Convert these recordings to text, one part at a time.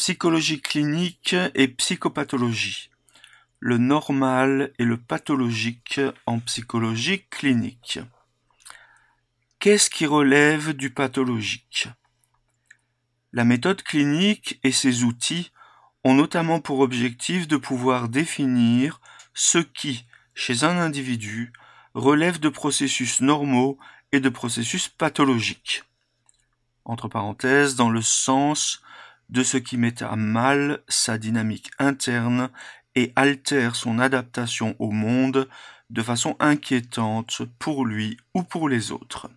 Psychologie clinique et psychopathologie. Le normal et le pathologique en psychologie clinique. Qu'est-ce qui relève du pathologique? La méthode clinique et ses outils ont notamment pour objectif de pouvoir définir ce qui, chez un individu, relève de processus normaux et de processus pathologiques. Entre parenthèses, dans le sens de ce qui met à mal sa dynamique interne et altère son adaptation au monde de façon inquiétante pour lui ou pour les autres.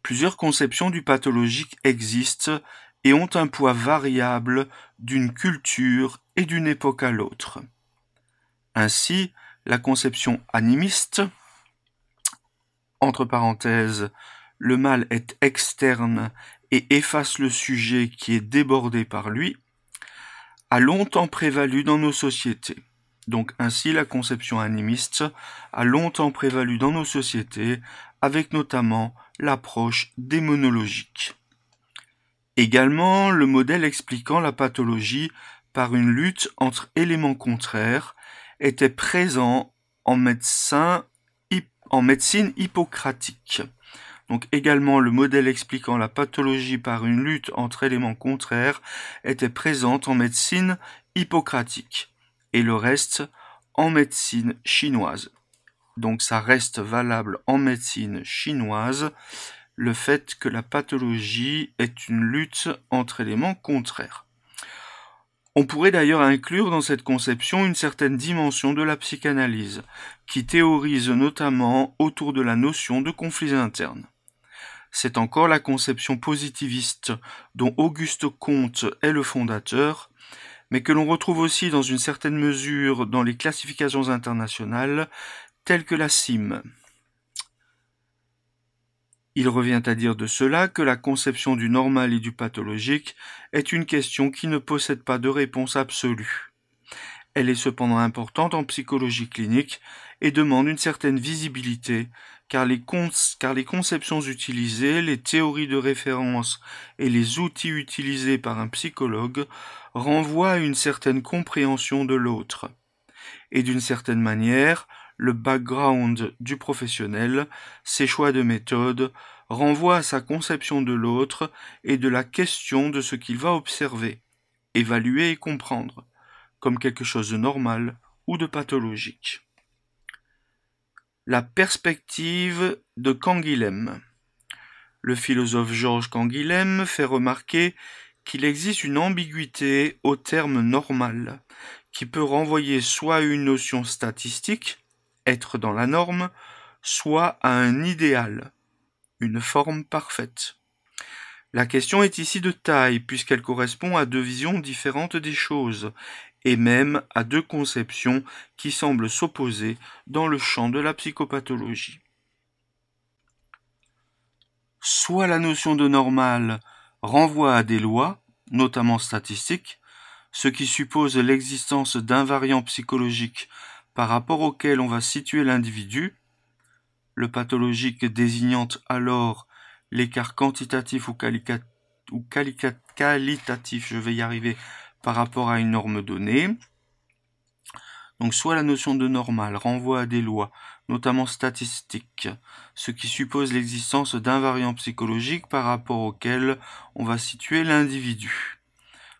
Plusieurs conceptions du pathologique existent et ont un poids variable d'une culture et d'une époque à l'autre. Ainsi, la conception animiste, entre parenthèses, le mal est externe et efface le sujet qui est débordé par lui, a longtemps prévalu dans nos sociétés. Donc ainsi la conception animiste a longtemps prévalu dans nos sociétés, avec notamment l'approche démonologique. Également, le modèle expliquant la pathologie par une lutte entre éléments contraires était présent en médecine hippocratique. Donc également, le modèle expliquant la pathologie par une lutte entre éléments contraires était présent en médecine hippocratique et le reste en médecine chinoise. Donc ça reste valable en médecine chinoise, le fait que la pathologie est une lutte entre éléments contraires. On pourrait d'ailleurs inclure dans cette conception une certaine dimension de la psychanalyse, qui théorise notamment autour de la notion de conflits internes. C'est encore la conception positiviste dont Auguste Comte est le fondateur, mais que l'on retrouve aussi dans une certaine mesure dans les classifications internationales telles que la CIM. Il revient à dire de cela que la conception du normal et du pathologique est une question qui ne possède pas de réponse absolue. Elle est cependant importante en psychologie clinique et demande une certaine visibilité, car les conceptions utilisées, les théories de référence et les outils utilisés par un psychologue renvoient à une certaine compréhension de l'autre. Et d'une certaine manière, le background du professionnel, ses choix de méthode, renvoient à sa conception de l'autre et de la question de ce qu'il va observer, évaluer et comprendre, comme quelque chose de normal ou de pathologique. La perspective de Canguilhem. Le philosophe Georges Canguilhem fait remarquer qu'il existe une ambiguïté au terme normal, qui peut renvoyer soit à une notion statistique, être dans la norme, soit à un idéal, une forme parfaite. La question est ici de taille, puisqu'elle correspond à deux visions différentes des choses, et même à deux conceptions qui semblent s'opposer dans le champ de la psychopathologie. Soit la notion de normal renvoie à des lois, notamment statistiques, ce qui suppose l'existence d'invariants psychologiques par rapport auxquels on va situer l'individu, le pathologique désignant alors l'écart quantitatif ou qualitatif, je vais y arriver, par rapport à une norme donnée. Donc soit la notion de normal renvoie à des lois, notamment statistiques, ce qui suppose l'existence d'invariants psychologiques par rapport auxquels on va situer l'individu.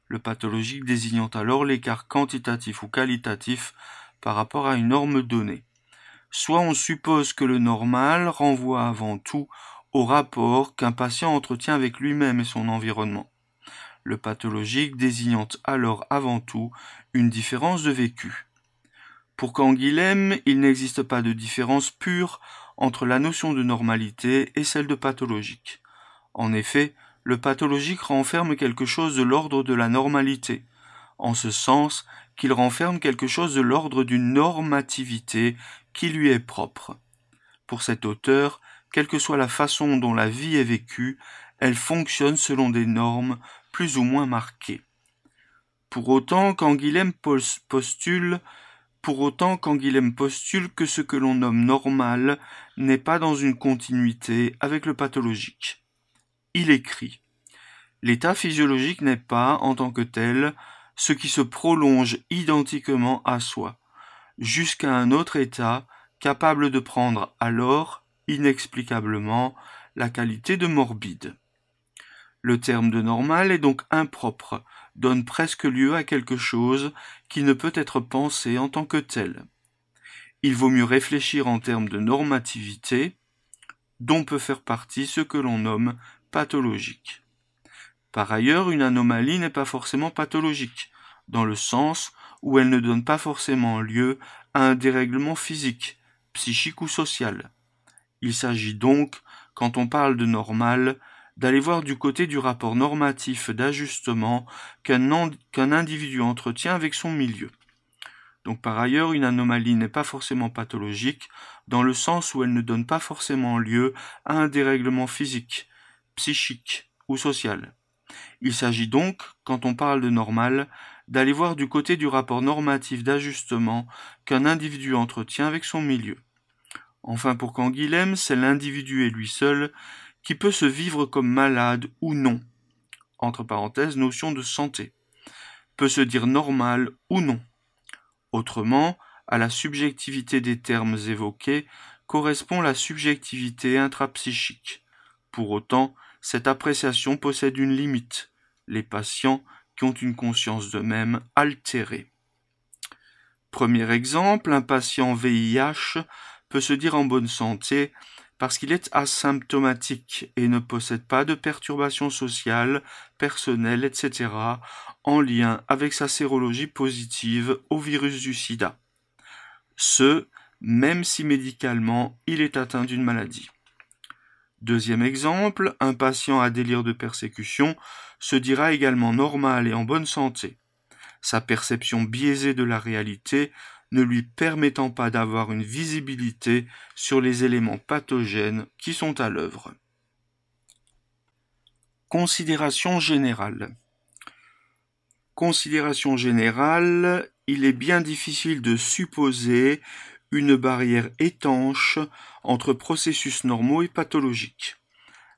Le pathologique désignant alors l'écart quantitatif ou qualitatif par rapport à une norme donnée. Soit on suppose que le normal renvoie avant tout au rapport qu'un patient entretient avec lui-même et son environnement. Le pathologique désignant alors avant tout une différence de vécu. Pour Canguilhem, il n'existe pas de différence pure entre la notion de normalité et celle de pathologique. En effet, le pathologique renferme quelque chose de l'ordre de la normalité, en ce sens qu'il renferme quelque chose de l'ordre d'une normativité qui lui est propre. Pour cet auteur, quelle que soit la façon dont la vie est vécue, elle fonctionne selon des normes plus ou moins marquées. Pour autant, Canguilhem postule que ce que l'on nomme normal n'est pas dans une continuité avec le pathologique. Il écrit : L'état physiologique n'est pas, en tant que tel, ce qui se prolonge identiquement à soi, jusqu'à un autre état capable de prendre alors, inexplicablement, la qualité de morbide. Le terme de normal est donc impropre, donne presque lieu à quelque chose qui ne peut être pensé en tant que tel. Il vaut mieux réfléchir en termes de normativité, dont peut faire partie ce que l'on nomme pathologique. Par ailleurs, une anomalie n'est pas forcément pathologique, dans le sens où elle ne donne pas forcément lieu à un dérèglement physique, psychique ou social. Il s'agit donc, quand on parle de normal, d'aller voir du côté du rapport normatif d'ajustement qu'un individu entretient avec son milieu. Donc par ailleurs, une anomalie n'est pas forcément pathologique, dans le sens où elle ne donne pas forcément lieu à un dérèglement physique, psychique ou social. Il s'agit donc, quand on parle de normal, d'aller voir du côté du rapport normatif d'ajustement qu'un individu entretient avec son milieu. Enfin, pour Canguilhem, c'est l'individu et lui seul qui peut se vivre comme malade ou non, entre parenthèses, notion de santé, peut se dire normal ou non. Autrement, à la subjectivité des termes évoqués correspond la subjectivité intrapsychique. Pour autant, cette appréciation possède une limite, les patients qui ont une conscience d'eux-mêmes altérée. Premier exemple, un patient VIH peut se dire en bonne santé parce qu'il est asymptomatique et ne possède pas de perturbations sociales, personnelles, etc. en lien avec sa sérologie positive au virus du sida. Ce, même si médicalement il est atteint d'une maladie. Deuxième exemple, un patient à délire de persécution se dira également normal et en bonne santé, sa perception biaisée de la réalité ne lui permettant pas d'avoir une visibilité sur les éléments pathogènes qui sont à l'œuvre. Considération générale. Considération générale, il est bien difficile de supposer une barrière étanche entre processus normaux et pathologiques.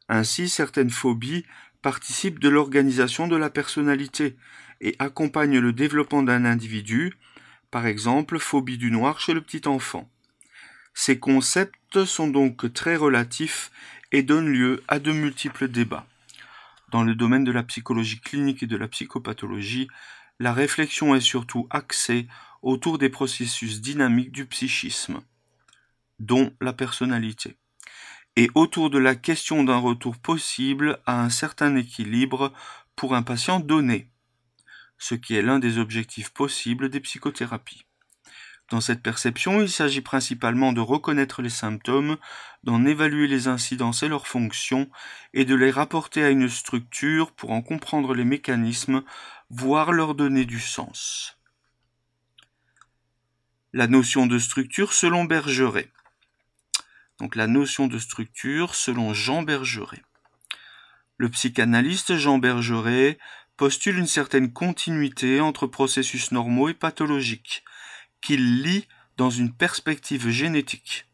Ainsi, certaines phobies participent de l'organisation de la personnalité et accompagnent le développement d'un individu, par exemple phobie du noir chez le petit enfant. Ces concepts sont donc très relatifs et donnent lieu à de multiples débats. Dans le domaine de la psychologie clinique et de la psychopathologie, la réflexion est surtout axée autour des processus dynamiques du psychisme, dont la personnalité, et autour de la question d'un retour possible à un certain équilibre pour un patient donné, ce qui est l'un des objectifs possibles des psychothérapies. Dans cette perception, il s'agit principalement de reconnaître les symptômes, d'en évaluer les incidences et leurs fonctions, et de les rapporter à une structure pour en comprendre les mécanismes, voire leur donner du sens. La notion de structure selon Bergeret. Donc la notion de structure selon Jean Bergeret. Le psychanalyste Jean Bergeret postule une certaine continuité entre processus normaux et pathologiques, qu'il lie dans une perspective génétique,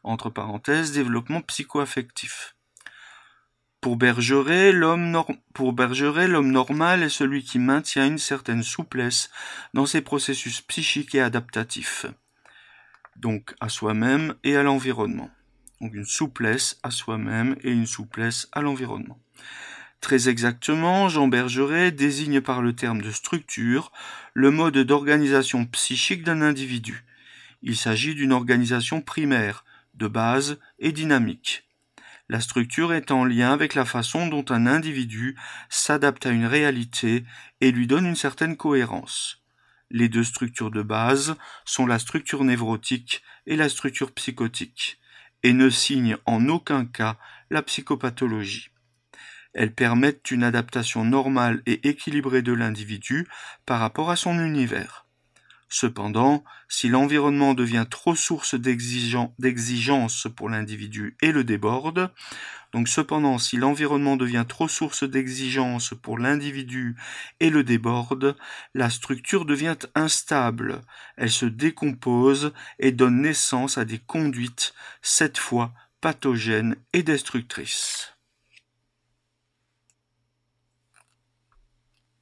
entre parenthèses, développement psycho-affectif. Pour Bergeret, l'homme normal est celui qui maintient une certaine souplesse dans ses processus psychiques et adaptatifs, donc à soi-même et à l'environnement. Donc une souplesse à soi-même et une souplesse à l'environnement. Très exactement, Jean Bergeret désigne par le terme de structure le mode d'organisation psychique d'un individu. Il s'agit d'une organisation primaire, de base et dynamique. La structure est en lien avec la façon dont un individu s'adapte à une réalité et lui donne une certaine cohérence. Les deux structures de base sont la structure névrotique et la structure psychotique, et ne signent en aucun cas la psychopathologie. Elles permettent une adaptation normale et équilibrée de l'individu par rapport à son univers. Cependant, si l'environnement devient trop source d'exigence pour l'individu et le déborde, la structure devient instable, elle se décompose et donne naissance à des conduites, cette fois pathogènes et destructrices.